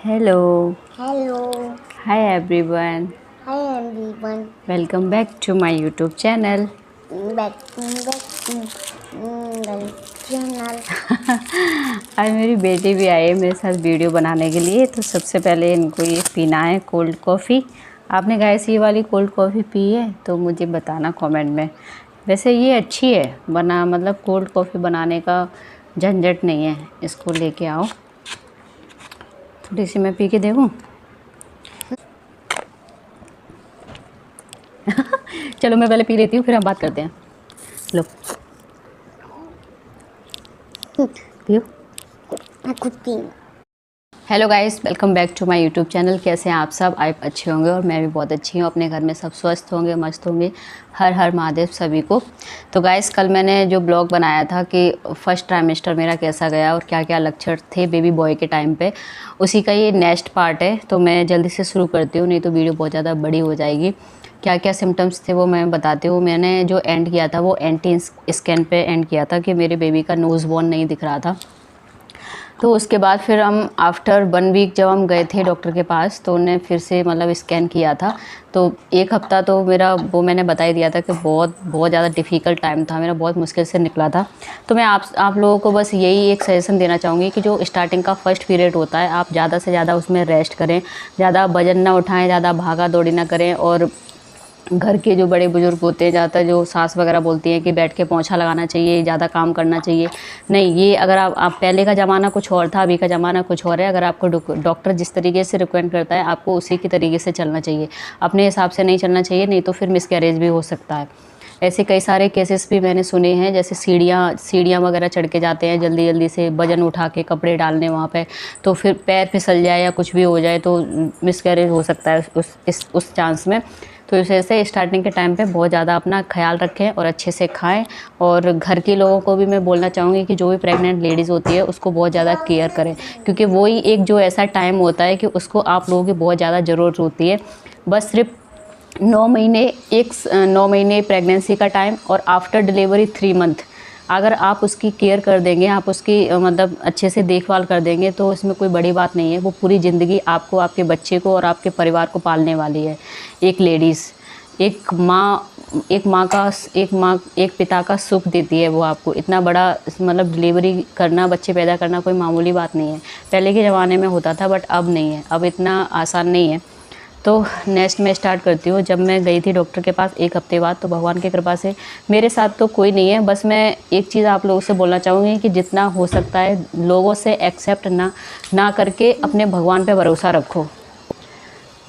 Hello. Hello. Hi everyone. Hi everyone. Welcome back to my YouTube channel. Back channel. आज मेरी बेटी भी आई है मेरे साथ वीडियो बनाने के लिए। तो सबसे पहले इनको ये पीना है कोल्ड कॉफ़ी। आपने गाइस ये वाली कोल्ड कॉफ़ी पी है तो मुझे बताना कमेंट में। वैसे ये अच्छी है बना, मतलब कोल्ड कॉफ़ी बनाने का झंझट नहीं है। इसको लेके आओ, थोड़ी सी मैं पी के देखूँ। चलो मैं पहले पी लेती हूँ फिर हम बात करते हैं। लो पियो। मैं खुद पी। Hello guys, welcome back to my YouTube channel. कैसे हैं आप सब? आप अच्छे होंगे और मैं भी बहुत अच्छी हूँ। अपने घर में सब स्वस्थ होंगे, मस्त होंगे। हर हर महादेव सभी को। तो गाइस कल मैंने जो ब्लॉग बनाया था कि फर्स्ट ट्राइमेस्टर मेरा कैसा गया और क्या क्या लक्षण थे बेबी बॉय के टाइम पे, उसी का ये नेक्स्ट पार्ट है। तो मैं जल्दी से शुरू करती हूँ, नहीं तो वीडियो बहुत ज़्यादा बड़ी हो जाएगी। क्या क्या सिम्टम्स थे वो मैं बताती हूँ। मैंने जो एंड किया था वो एंटी स्कैन पे एंड किया था कि मेरे बेबी का नोज़ बोन नहीं दिख रहा था। तो उसके बाद फिर हम आफ्टर 1 वीक जब हम गए थे डॉक्टर के पास तो उन्हें फिर से मतलब स्कैन किया था। तो 1 हफ़्ता तो मेरा वो मैंने बता ही दिया था कि बहुत बहुत ज़्यादा डिफ़िकल्ट टाइम था मेरा, बहुत मुश्किल से निकला था। तो मैं आप लोगों को बस यही एक सजेशन देना चाहूँगी कि जो स्टार्टिंग का फर्स्ट पीरियड होता है आप ज़्यादा से ज़्यादा उसमें रेस्ट करें, ज़्यादा वजन ना उठाएँ, ज़्यादा भागा दौड़ी ना करें। और घर के जो बड़े बुजुर्ग होते हैं, ज़्यादातर जो सास वगैरह बोलती हैं कि बैठ के पोंछा लगाना चाहिए, ज़्यादा काम करना चाहिए। नहीं, ये अगर आप पहले का ज़माना कुछ और था, अभी का ज़माना कुछ और है। अगर आपको डॉक्टर जिस तरीके से रिकमेंड करता है आपको उसी के तरीके से चलना चाहिए, अपने हिसाब से नहीं चलना चाहिए, नहीं तो फिर मिसकैरेज भी हो सकता है। ऐसे कई सारे केसेस भी मैंने सुने हैं, जैसे सीढ़ियाँ वगैरह चढ़ के जाते हैं जल्दी जल्दी से वजन उठा के कपड़े डालने वहाँ पे, तो फिर पैर फिसल जाए या कुछ भी हो जाए तो मिसकैरेज हो सकता है उस चांस में। तो इस वजह से स्टार्टिंग के टाइम पे बहुत ज़्यादा अपना ख्याल रखें और अच्छे से खाएं। और घर के लोगों को भी मैं बोलना चाहूँगी कि जो भी प्रेग्नेंट लेडीज़ होती है उसको बहुत ज़्यादा केयर करें, क्योंकि वही एक जो ऐसा टाइम होता है कि उसको आप लोगों की बहुत ज़्यादा ज़रूरत होती है। बस सिर्फ 9 महीने प्रेगनेंसी का टाइम और आफ्टर डिलीवरी 3 मंथ अगर आप उसकी केयर कर देंगे, आप उसकी मतलब अच्छे से देखभाल कर देंगे तो इसमें कोई बड़ी बात नहीं है। वो पूरी ज़िंदगी आपको, आपके बच्चे को और आपके परिवार को पालने वाली है। एक लेडीज़, एक पिता का सुख देती है वो आपको। इतना बड़ा मतलब डिलीवरी करना, बच्चे पैदा करना कोई मामूली बात नहीं है। पहले के ज़माने में होता था बट अब नहीं है, अब इतना आसान नहीं है। तो नेक्स्ट मैं स्टार्ट करती हूँ। जब मैं गई थी डॉक्टर के पास 1 हफ्ते बाद, तो भगवान की कृपा से मेरे साथ तो कोई नहीं है। बस मैं एक चीज़ आप लोगों से बोलना चाहूँगी कि जितना हो सकता है लोगों से एक्सेप्ट ना करके अपने भगवान पे भरोसा रखो।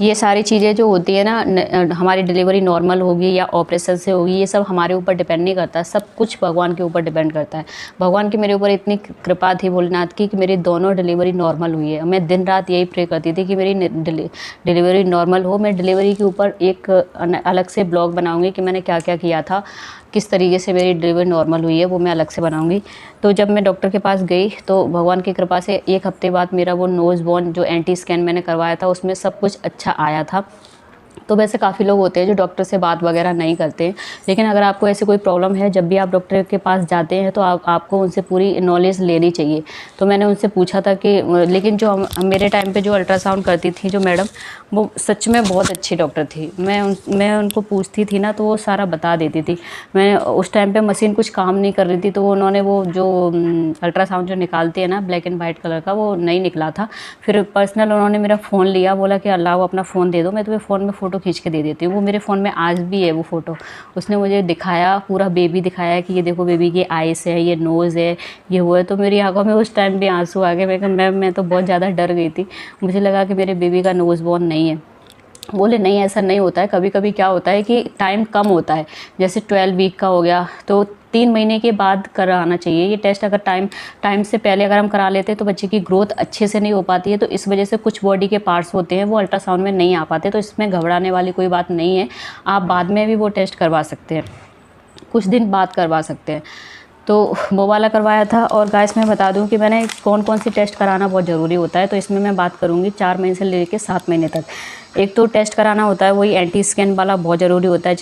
ये सारी चीज़ें जो होती है ना, हमारी डिलीवरी नॉर्मल होगी या ऑपरेशन से होगी, ये सब हमारे ऊपर डिपेंड नहीं करता, सब कुछ भगवान के ऊपर डिपेंड करता है। भगवान की मेरे ऊपर इतनी कृपा थी भोलेनाथ की कि मेरी दोनों डिलीवरी नॉर्मल हुई है। मैं दिन रात यही प्रे करती थी कि मेरी डिलीवरी नॉर्मल हो। मैं डिलीवरी के ऊपर एक अलग से ब्लॉग बनाऊँगी कि मैंने क्या क्या किया था, किस तरीके से मेरी डिलीवरी नॉर्मल हुई है, वो मैं अलग से बनाऊंगी। तो जब मैं डॉक्टर के पास गई तो भगवान की कृपा से 1 हफ्ते बाद मेरा वो नोज़ बोन जो एंटी स्कैन मैंने करवाया था उसमें सब कुछ अच्छा आया था। तो वैसे काफ़ी लोग होते हैं जो डॉक्टर से बात वगैरह नहीं करते हैं, लेकिन अगर आपको ऐसी कोई प्रॉब्लम है, जब भी आप डॉक्टर के पास जाते हैं तो आपको उनसे पूरी नॉलेज लेनी चाहिए। तो मैंने उनसे पूछा था कि लेकिन जो मेरे टाइम पे जो अल्ट्रासाउंड करती थी जो मैडम, वो सच में बहुत अच्छी डॉक्टर थी। मैं उनको पूछती थी ना तो वो सारा बता देती थी। मैं उस टाइम पे मशीन कुछ काम नहीं कर रही थी, तो उन्होंने वो जो अल्ट्रासाउंड जो निकालते हैं ना ब्लैक एंड वाइट कलर का, वो नहीं निकला था। फिर पर्सनल उन्होंने मेरा फ़ोन लिया, बोला कि अल्लाह वो अपना फ़ोन दे दो, मैं तुम्हें फ़ोन में फ़ोटो खींच के दे देती हूँ। वो मेरे फ़ोन में आज भी है वो फ़ोटो। उसने मुझे दिखाया, पूरा बेबी दिखाया कि ये देखो बेबी की आइस है, ये नोज़ है, ये वो है। तो मेरी आंखों में उस टाइम भी आंसू आ गए। मैं तो बहुत ज़्यादा डर गई थी। मुझे लगा कि मेरे बेबी का नोज़ बोन नहीं है। बोले नहीं, ऐसा नहीं होता है। कभी कभी क्या होता है कि टाइम कम होता है, जैसे 12 वीक का हो गया तो 3 महीने के बाद कराना चाहिए ये टेस्ट। अगर टाइम से पहले अगर हम करा लेते हैं तो बच्चे की ग्रोथ अच्छे से नहीं हो पाती है। तो इस वजह से कुछ बॉडी के पार्ट्स होते हैं वो अल्ट्रासाउंड में नहीं आ पाते। तो इसमें घबराने वाली कोई बात नहीं है, आप बाद में भी वो टेस्ट करवा सकते हैं, कुछ दिन बाद करवा सकते हैं। तो वो वाला करवाया था। और गाइस मैं बता दूं कि मैंने कौन कौन सी टेस्ट कराना बहुत ज़रूरी होता है। तो इसमें मैं बात करूंगी 4 महीने से लेकर 7 महीने तक। एक तो टेस्ट कराना होता है, वही एंटी स्कैन वाला बहुत ज़रूरी होता है,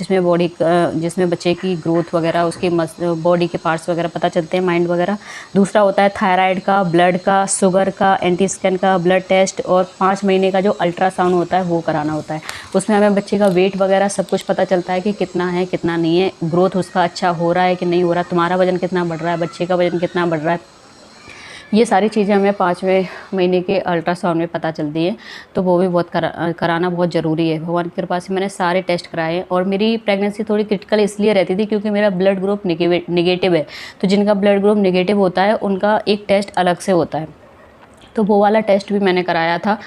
जिसमें बच्चे की ग्रोथ वगैरह, उसके बॉडी के पार्ट्स वगैरह पता चलते हैं, माइंड वगैरह। दूसरा होता है थायराइड का, ब्लड का, शुगर का, एंटी स्कैन का, ब्लड टेस्ट, और 5 महीने का जो अल्ट्रासाउंड होता है वो कराना होता है। उसमें हमें बच्चे का वेट वगैरह सब कुछ पता चलता है कि कितना है कितना नहीं है, ग्रोथ उसका अच्छा हो रहा है कि नहीं हो रहा, तुम्हारा वजन कितना बढ़ रहा है, बच्चे का वजन कितना बढ़ रहा है। ये सारी चीज़ें हमें 5वें महीने के अल्ट्रासाउंड में पता चलती है, तो वो भी बहुत कराना बहुत ज़रूरी है। भगवान की कृपा से मैंने सारे टेस्ट कराए हैं। और मेरी प्रेगनेंसी थोड़ी क्रिटिकल इसलिए रहती थी क्योंकि मेरा ब्लड ग्रुप निगेटिव है। तो जिनका ब्लड ग्रुप निगेटिव होता है उनका एक टेस्ट अलग से होता है, तो वो वाला टेस्ट भी मैंने कराया था।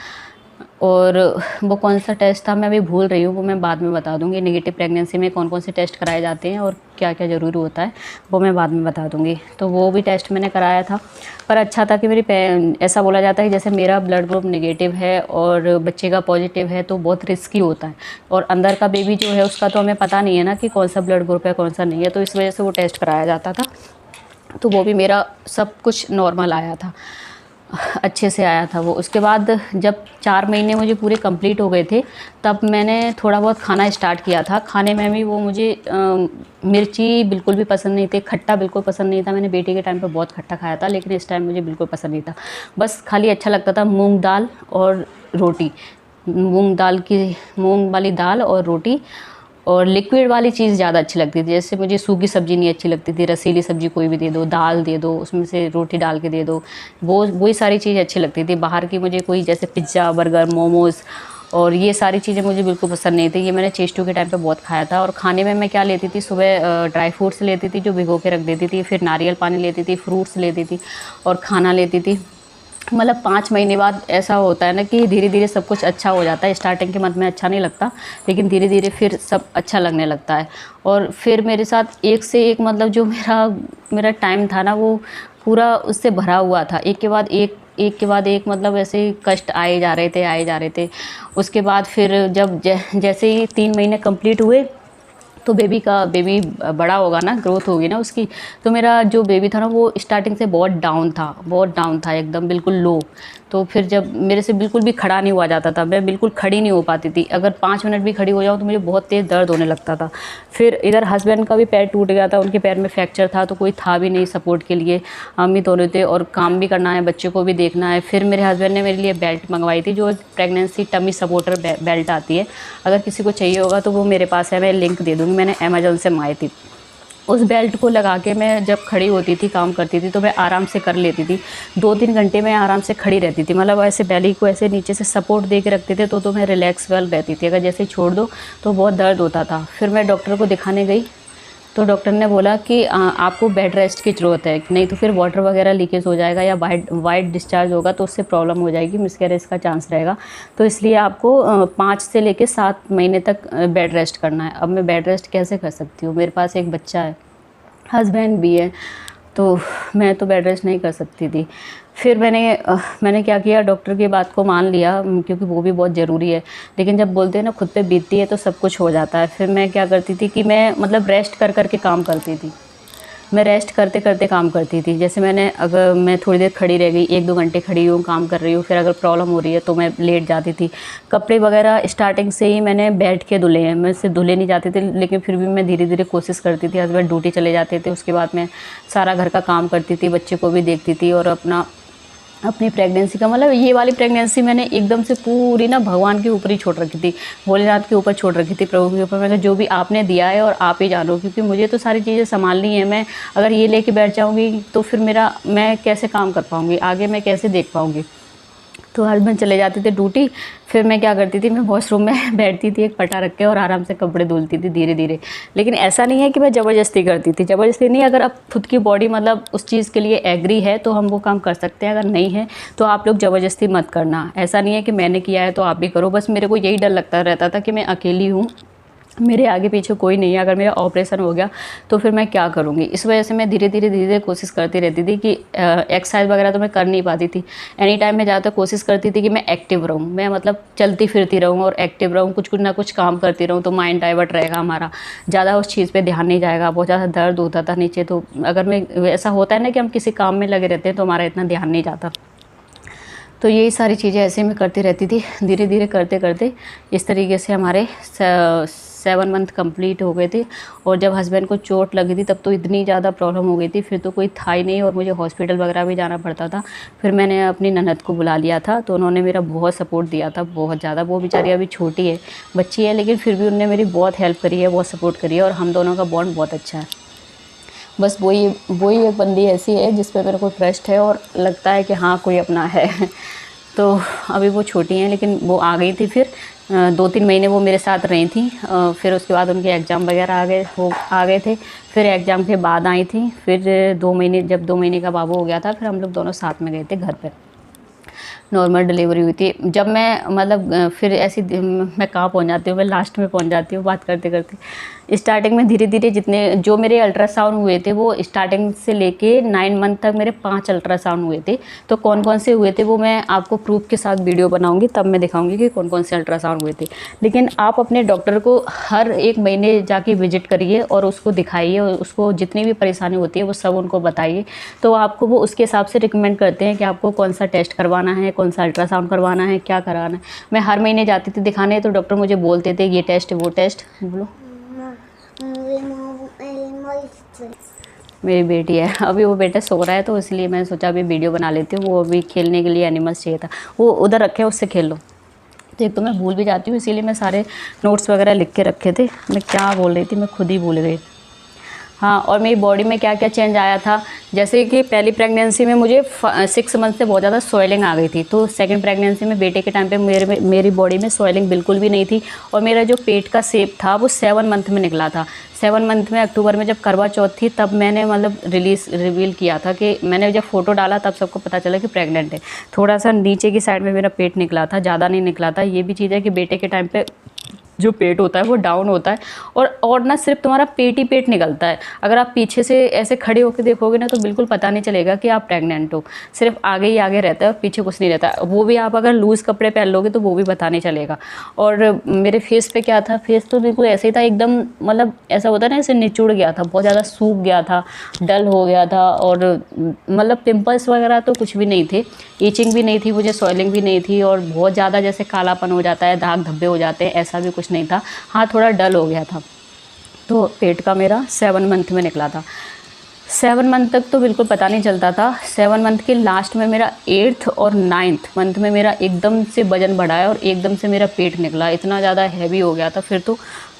और वो कौन सा टेस्ट था मैं अभी भूल रही हूँ, वो मैं बाद में बता दूँगी। नेगेटिव प्रेगनेंसी में कौन कौन से टेस्ट कराए जाते हैं और क्या क्या ज़रूरी होता है वो मैं बाद में बता दूँगी। तो वो भी टेस्ट मैंने कराया था। पर अच्छा था कि ऐसा बोला जाता है कि जैसे मेरा ब्लड ग्रुप नेगेटिव है और बच्चे का पॉजिटिव है तो बहुत रिस्की होता है, और अंदर का बेबी जो है उसका तो हमें पता नहीं है ना कि कौन सा ब्लड ग्रुप है कौन सा नहीं है, तो इस वजह से वो टेस्ट कराया जाता था। तो वो भी मेरा सब कुछ नॉर्मल आया था, अच्छे से आया था वो। उसके बाद जब 4 महीने मुझे पूरे कंप्लीट हो गए थे तब मैंने थोड़ा बहुत खाना स्टार्ट किया था। खाने में भी वो मुझे मिर्ची बिल्कुल भी पसंद नहीं थी, खट्टा बिल्कुल पसंद नहीं था। मैंने बेटी के टाइम पे बहुत खट्टा खाया था, लेकिन इस टाइम मुझे बिल्कुल पसंद नहीं था। बस खाली अच्छा लगता था मूंग दाल और रोटी, मूंग वाली दाल और रोटी, और लिक्विड वाली चीज़ ज़्यादा अच्छी लगती थी। जैसे मुझे सूखी सब्ज़ी नहीं अच्छी लगती थी, रसीली सब्ज़ी कोई भी दे दो, दाल दे दो, उसमें से रोटी डाल के दे दो, वही सारी चीज़ अच्छी लगती थी। बाहर की मुझे कोई जैसे पिज़्ज़ा, बर्गर, मोमोज़ और ये सारी चीज़ें मुझे बिल्कुल पसंद नहीं थी। ये मैंने चेस्टू के टाइम पे बहुत खाया था। और खाने में मैं क्या लेती थी, सुबह ड्राई फ्रूट्स लेती थी जो भिगो के रख देती थी, फिर नारियल पानी लेती थी, फ्रूट्स लेती थी और खाना लेती थी। मतलब 5 महीने बाद ऐसा होता है ना कि धीरे धीरे सब कुछ अच्छा हो जाता है। स्टार्टिंग के मंथ में अच्छा नहीं लगता, लेकिन धीरे धीरे फिर सब अच्छा लगने लगता है। और फिर मेरे साथ एक से एक मतलब जो मेरा टाइम था ना वो पूरा उससे भरा हुआ था। एक के बाद एक मतलब ऐसे ही कष्ट आए जा रहे थे। उसके बाद फिर जब जैसे ही 3 महीने कंप्लीट हुए तो बेबी बड़ा होगा ना, ग्रोथ होगी ना उसकी। तो मेरा जो बेबी था ना वो स्टार्टिंग से बहुत डाउन था एकदम बिल्कुल लो। तो फिर जब मेरे से बिल्कुल भी खड़ा नहीं हुआ जाता था, मैं बिल्कुल खड़ी नहीं हो पाती थी। अगर 5 मिनट भी खड़ी हो जाऊँ तो मुझे बहुत तेज़ दर्द होने लगता था। फिर इधर हस्बैंड का भी पैर टूट गया था, उनके पैर में फ्रैक्चर था, तो कोई था भी नहीं सपोर्ट के लिए। हम ही दोनों थे और काम भी करना है, बच्चे को भी देखना है। फिर मेरे हस्बैंड ने मेरे लिए बेल्ट मंगवाई थी, जो प्रेगनेंसी टमी सपोर्टर बेल्ट आती है। अगर किसी को चाहिए होगा तो वो मेरे पास है, मैं लिंक दे दूँगी, मैंने अमेज़न से मंगाई थी। उस बेल्ट को लगा के मैं जब खड़ी होती थी, काम करती थी, तो मैं आराम से कर लेती थी। 2-3 घंटे मैं आराम से खड़ी रहती थी। मतलब ऐसे बेली को ऐसे नीचे से सपोर्ट दे के रखते थे तो मैं रिलैक्स वेल रहती थी। अगर जैसे छोड़ दो तो बहुत दर्द होता था। फिर मैं डॉक्टर को दिखाने गई तो डॉक्टर ने बोला कि आपको बेड रेस्ट की ज़रूरत है, नहीं तो फिर वाटर वगैरह लीकेज हो जाएगा या वाइट डिस्चार्ज होगा तो उससे प्रॉब्लम हो जाएगी, मिसकैरेज का चांस रहेगा। तो इसलिए आपको 5 से लेकर 7 महीने तक बेड रेस्ट करना है। अब मैं बेड रेस्ट कैसे कर सकती हूँ, मेरे पास एक बच्चा है, हस्बैंड भी है, तो मैं तो बेड रेस्ट नहीं कर सकती थी। फिर मैंने क्या किया, डॉक्टर की बात को मान लिया क्योंकि वो भी बहुत ज़रूरी है। लेकिन जब बोलते हैं ना खुद पे बीतती है तो सब कुछ हो जाता है। फिर मैं क्या करती थी कि मैं मतलब रेस्ट कर के काम करती थी। मैं रेस्ट करते करते काम करती थी। जैसे अगर मैं थोड़ी देर खड़ी रह गई, 1-2 घंटे खड़ी हूँ, काम कर रही हूँ, फिर अगर प्रॉब्लम हो रही है तो मैं लेट जाती थी। कपड़े वगैरह स्टार्टिंग से ही मैंने बैठ के धुले हैं, मैं से धुले नहीं जाते थे, लेकिन फिर भी मैं धीरे धीरे कोशिश करती थी। हस्बैंड ड्यूटी चले जाते थे, उसके बाद मैं सारा घर का काम करती थी, बच्चे को भी देखती थी और अपनी प्रेगनेंसी का मतलब ये वाली प्रेगनेंसी मैंने एकदम से पूरी ना भगवान के ऊपर ही छोड़ रखी थी, भोलेनाथ के ऊपर छोड़ रखी थी, प्रभु के ऊपर। मैंने जो भी आपने दिया है और आप ही जानो, क्योंकि मुझे तो सारी चीज़ें संभालनी है। मैं अगर ये लेके बैठ जाऊँगी तो फिर मैं कैसे काम कर पाऊँगी, आगे मैं कैसे देख पाऊँगी। तो हस्बैंड चले जाते थे ड्यूटी, फिर मैं क्या करती थी, मैं वॉशरूम में बैठती थी एक पटा रख के और आराम से कपड़े धुलती थी धीरे धीरे। लेकिन ऐसा नहीं है कि मैं ज़बरदस्ती करती थी, ज़बरदस्ती नहीं। अगर आप खुद की बॉडी मतलब उस चीज़ के लिए एग्री है तो हम वो काम कर सकते हैं, अगर नहीं है तो आप लोग ज़बरदस्ती मत करना। ऐसा नहीं है कि मैंने किया है तो आप भी करो। बस मेरे को यही डर लगता रहता था कि मैं अकेली हूँ, मेरे आगे पीछे कोई नहीं है, अगर मेरा ऑपरेशन हो गया तो फिर मैं क्या करूँगी। इस वजह से मैं धीरे धीरे कोशिश करती रहती थी कि एक्सरसाइज वगैरह तो मैं कर नहीं पाती थी। एनी टाइम मैं ज़्यादातर कोशिश करती थी कि मैं एक्टिव रहूँ, मैं मतलब चलती फिरती रहूँ और एक्टिव रहूँ, कुछ ना कुछ काम करती रहूँ, तो माइंड डाइवर्ट रहेगा हमारा, ज़्यादा उस चीज़ पर ध्यान नहीं जाएगा। बहुत ज़्यादा दर्द होता था नीचे, तो अगर मैं ऐसा होता है ना कि हम किसी काम में लगे रहते हैं तो हमारा इतना ध्यान नहीं जाता। तो यही सारी चीज़ें ऐसे मैं करती रहती थी। धीरे धीरे करते करते इस तरीके से हमारे 7 मंथ कंप्लीट हो गए थे। और जब हस्बैंड को चोट लगी थी तब तो इतनी ज़्यादा प्रॉब्लम हो गई थी, फिर तो कोई था ही नहीं और मुझे हॉस्पिटल वगैरह भी जाना पड़ता था। फिर मैंने अपनी ननद को बुला लिया था, तो उन्होंने मेरा बहुत सपोर्ट दिया था, बहुत ज़्यादा। वो बेचारी अभी छोटी है, बच्ची है, लेकिन फिर भी उन्होंने मेरी बहुत हेल्प करी है, बहुत सपोर्ट करी है और हम दोनों का बॉन्ड बहुत अच्छा है। बस वही एक बंदी ऐसी है जिस पे मेरे को ट्रस्ट है और लगता है कि हाँ कोई अपना है। तो अभी वो छोटी हैं लेकिन वो आ गई थी। फिर 2-3 महीने वो मेरे साथ रही थी। फिर उसके बाद उनके एग्ज़ाम वगैरह आ गए थे। फिर एग्ज़ाम के बाद आई थी। फिर 2 महीने, जब 2 महीने का बाबू हो गया था, फिर हम लोग दोनों साथ में गए थे घर पे। नॉर्मल डिलीवरी हुई थी। जब मैं मतलब फिर ऐसी मैं कहाँ पहुँच जाती हूँ, मैं लास्ट में पहुँच जाती हूँ बात करते करते। स्टार्टिंग में धीरे धीरे जितने जो मेरे अल्ट्रासाउंड हुए थे, वो स्टार्टिंग से लेके 9 मंथ तक मेरे 5 अल्ट्रासाउंड हुए थे। तो कौन कौन से हुए थे वो मैं आपको प्रूफ के साथ वीडियो बनाऊंगी, तब मैं दिखाऊंगी कि कौन कौन से अल्ट्रासाउंड हुए थे। लेकिन आप अपने डॉक्टर को हर 1 महीने जाके विजिट करिए और उसको दिखाइए और उसको जितनी भी परेशानी होती है वो सब उनको बताइए। तो आपको वो उसके हिसाब से रिकमेंड करते हैं कि आपको कौन सा टेस्ट करवाना है, कौन सा अल्ट्रासाउंड करवाना है, क्या कराना है। मैं हर महीने जाती थी दिखाने, तो डॉक्टर मुझे बोलते थे ये टेस्ट वो टेस्ट। बोलो मेरी बेटी है, अभी वो बेटा सो रहा है, तो इसलिए मैंने सोचा अभी वीडियो बना लेती हूँ। वो अभी खेलने के लिए एनिमल्स चाहिए था, वो उधर रखे, उससे खेल लो। तो एक तो मैं भूल भी जाती हूँ, इसीलिए मैं सारे नोट्स वगैरह लिख के रखे थे। मैं क्या बोल रही थी, मैं खुद ही भूल गई। हाँ, और मेरी बॉडी में क्या क्या चेंज आया था, जैसे कि पहली प्रेगनेंसी में मुझे 6 मंथ से बहुत ज़्यादा सॉइलिंग आ गई थी। तो सेकंड प्रेगनेंसी में बेटे के टाइम पे मेरी बॉडी में सॉइलिंग बिल्कुल भी नहीं थी। और मेरा जो पेट का शेप था वो 7 मंथ में निकला था। 7 मंथ में अक्टूबर में जब करवा चौथ थी, तब मैंने मतलब रिवील किया था कि मैंने जब फ़ोटो डाला तब सबको पता चला कि प्रेग्नेंट है। थोड़ा सा नीचे की साइड में मेरा पेट निकला था, ज़्यादा नहीं निकला था। ये भी चीज़ है कि बेटे के टाइम पे जो पेट होता है वो डाउन होता है और ना सिर्फ तुम्हारा पेट ही पेट निकलता है। अगर आप पीछे से ऐसे खड़े होकर देखोगे ना, तो बिल्कुल पता नहीं चलेगा कि आप प्रेग्नेंट हो। सिर्फ आगे ही आगे रहता है और पीछे कुछ नहीं रहता। वो भी आप अगर लूज़ कपड़े पहन लोगे तो वो भी पता नहीं चलेगा। और मेरे फेस पे क्या था, फेस तो बिल्कुल ऐसे ही था एकदम, मतलब ऐसा होता है ना, ऐसे निचुड़ गया था, बहुत ज़्यादा सूख गया था, डल हो गया था। और मतलब पिंपल्स वगैरह तो कुछ भी नहीं थे, ईचिंग भी नहीं थी मुझे, सॉइलिंग भी नहीं थी। और बहुत ज़्यादा जैसे कालापन हो जाता है, दाग धब्बे हो जाते हैं, ऐसा भी कुछ नहीं था। हाँ, थोड़ा डल हो गया था। तो पेट का मेरा 7 मंथ में निकला था। 7 मंथ तक तो बिल्कुल पता नहीं चलता था। 7 मंथ के लास्ट में मेरा 8th और 9th मंथ में मेरा एकदम से वजन बढ़ा है और एकदम से मेरा पेट निकला। इतना ज़्यादा हैवी हो गया था, फिर तो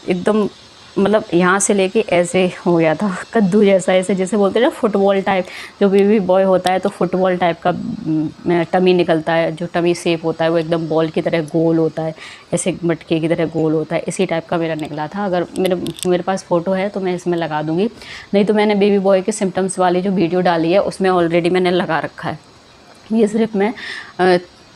एकदम मतलब यहाँ से लेके ऐसे हो गया था, कद्दू जैसा, ऐसे जैसे बोलते हैं ना फुटबॉल टाइप। जो बेबी बॉय होता है तो फुटबॉल टाइप का टमी निकलता है, जो टमी शेप होता है वो एकदम बॉल की तरह गोल होता है, ऐसे मटके की तरह गोल होता है। इसी टाइप का मेरा निकला था। अगर मेरे पास फ़ोटो है तो मैं इसमें लगा दूँगी, नहीं तो मैंने बेबी बॉय के सिम्टम्स वाली जो वीडियो डाली है उसमें ऑलरेडी मैंने लगा रखा है। ये सिर्फ मैं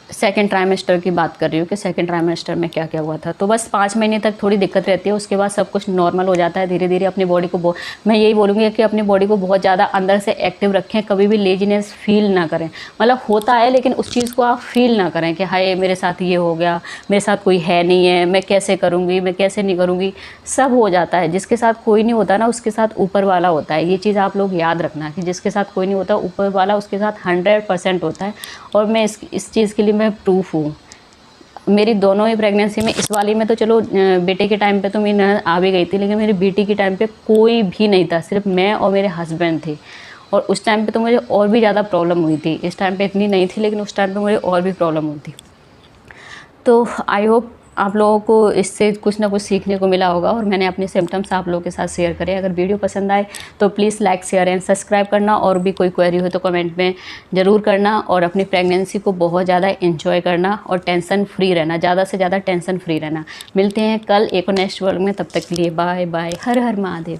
सेकेंड ट्राइमेस्टर की बात कर रही हूँ कि सेकेंड ट्राइमेस्टर में क्या क्या हुआ था। तो बस 5 महीने तक थोड़ी दिक्कत रहती है, उसके बाद सब कुछ नॉर्मल हो जाता है धीरे धीरे। अपनी बॉडी को मैं यही बोलूँगी कि अपनी बॉडी को बहुत ज़्यादा अंदर से एक्टिव रखें, कभी भी लेजीनेस फील ना करें। मतलब होता है लेकिन उस चीज़ को आप फील ना करें कि हाय मेरे साथ ये हो गया, मेरे साथ कोई है नहीं है, मैं कैसे करूँगी, मैं कैसे नहीं करूँगी। सब हो जाता है, जिसके साथ कोई नहीं होता ना उसके साथ ऊपर वाला होता है। ये चीज़ आप लोग याद रखना कि जिसके साथ कोई नहीं होता, ऊपर वाला उसके साथ 100% होता है। और मैं इस चीज़ के लिए मैं प्रूफ हूँ। मेरी दोनों ही प्रेगनेंसी में, इस वाली में तो चलो बेटे के टाइम पे तो मेरी ननद आ भी गई थी, लेकिन मेरी बेटी के टाइम पे कोई भी नहीं था, सिर्फ मैं और मेरे हस्बैंड थे। और उस टाइम पे तो मुझे और भी ज़्यादा प्रॉब्लम हुई थी। इस टाइम पे इतनी नहीं थी, लेकिन उस टाइम पे मुझे और भी प्रॉब्लम हुई थी। तो आई होप आप लोगों को इससे कुछ ना कुछ सीखने को मिला होगा और मैंने अपने सिम्टम्स आप लोगों के साथ शेयर करे। अगर वीडियो पसंद आए तो please like, share and subscribe करना। और भी कोई क्वेरी हो तो कमेंट में ज़रूर करना। और अपनी प्रेगनेंसी को बहुत ज़्यादा एंजॉय करना और टेंशन फ्री रहना, ज़्यादा से ज़्यादा टेंशन फ्री रहना। मिलते हैं कल एक और नेक्स्ट व्लॉग में, तब तक के लिए बाय बाय। हर हर महादेव।